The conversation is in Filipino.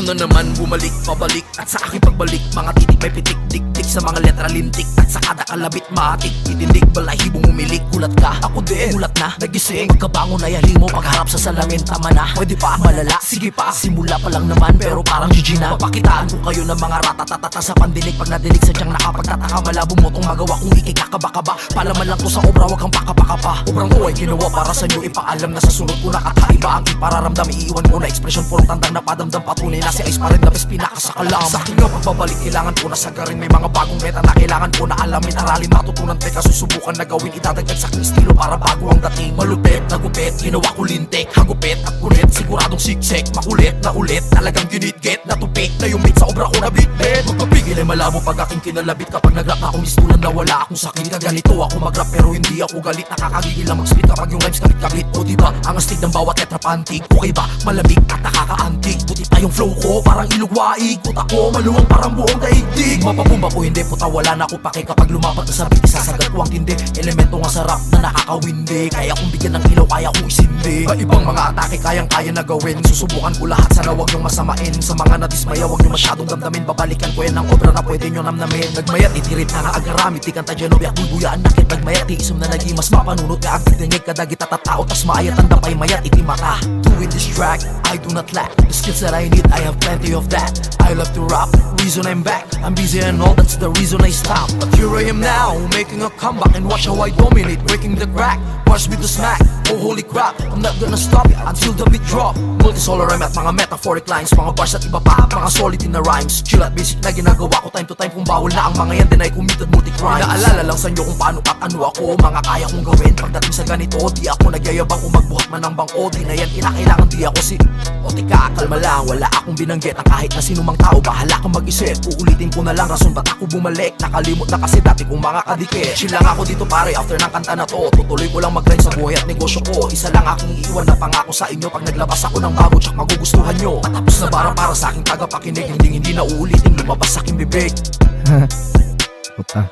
na naman bumalik, pabalik. At sa aking pagbalik, mga titik may pitik, dik-dik sa mga letra lintik. At sa kada kalabit maatik, itindig, balahibong umilik. Gulat ka, ako din, gulat na, nagising. Pagkabangon ay halimo, pagharap sa salamin, tama na. Pwede pa, malala, sige pa. Simula pa lang naman, pero parang GG na. Papakitaan ko kayo ng mga ratatatata sa pandinig. Pag nadinig sadyang nakapagtataka, malabo mo tong magawa kung ikikakaba-kaba. Palaman lang to sa obra, wag kang pakapaka pa. Obrang ko ay ginawa para sa inyo, ipaalam na sa sunod ko nakakaiba ang ipararamdam. Iiwan ko na ekspresyon, purong tandang na padamdam. Patunay na si Ice pa rin na bes pinakasakalam. Sa akin nga pagbabalik, kailangan ko na sagarin. May mga bagong meta na kailangan ko na alamin. Aralin, matutunan, teka susubukan na gawin. Idadagdag sa aking estilo para bago ang dating. Malupit, nagupit, ginawa ko lintik. Hagupit at kunit, siguradong siksik. Makulit na ulit, talagang ginit-git. Natupik na yung beat sa obra ko na bitbit. Magpapigil ay malabo pag aking kinalabit. Kapag nagrap na ako mistulan na wala akong sakit. Kaganito ako magrap pero hindi ako galit. Nakakagigil lang mag-spit kapag yung rhymes kabit-kabit. O diba, ang astig ng bawat letra pantig. Okay ba, malamig at nakakaantig. Buti pa yung flow ko, parang ilugwaig. Puta ko, maluwang parang buong daigdig. Mapapumba ko hindi, puta wala na ako pake. Kapag lumapat na sa beat, isasagat ko ang tindi. Elemento nga sarap na nakakawindi. Kaya kong bigyan ng ilaw, kaya kong isindi. Ibang mga atake, kayang-kaya na gawin. Susubukan ko lahat, sana wag yung masamain. Sa mga nadismaya, wag yung masyadong damdamin. Babalikan ko yan ang obra na pwede nyo namnamin. Nagmayat, itirit na nga agarami. Tikan ta dyan, obiak, bulbuyaan nakit. Nagmayat, iisum na naging mas mapanunot. Ka agdig dingig, kadagit at tatao. Tas maayat ang dapay, mayat, itimata. Doing this track, I do not lack. The skills that I need, I have plenty of that. I love to rap, reason I'm back. I'm busy and all, that's the reason I stop. But here I am now, making a comeback. And watch how I dominate, breaking the crack. Watch me to smack, oh holy crap. I'm not gonna stop until the beat drop. Multisolar rhyme at mga metaphoric lines. Mga bars at iba pa, mga solid in the rhymes. Chill at basic na ginagawa ko time to time. Kung bawal na ang mga yan, then I committed multi-crimes. Naalala lang sa inyo kung paano at ano ako. Mga kaya kong gawin pagdating sa ganito. Di ako nagyayabang kung magbuhat man ng bangko. Di na yan kinakailangan, di ako si o tika, kalma lang, wala akong binanggit. Ang kahit na sinumang tao, bahala kang mag-isip. Uulitin ko na lang rason ba't ako bumalik. Nakalimot na kasi dati kong mga kadikit. Chill lang ako dito pare, after ng kanta na to. Tutuloy ko lang mag-grind sa buhay at negosyo ko. Isa lang aking iiwan na pangako sa inyo. Pag naglabas ako ng bago, tsak magugustuhan nyo. Matapos na para sa aking tagapakinig. Hindi na uulitin, lumabas sa aking bibig. Puta.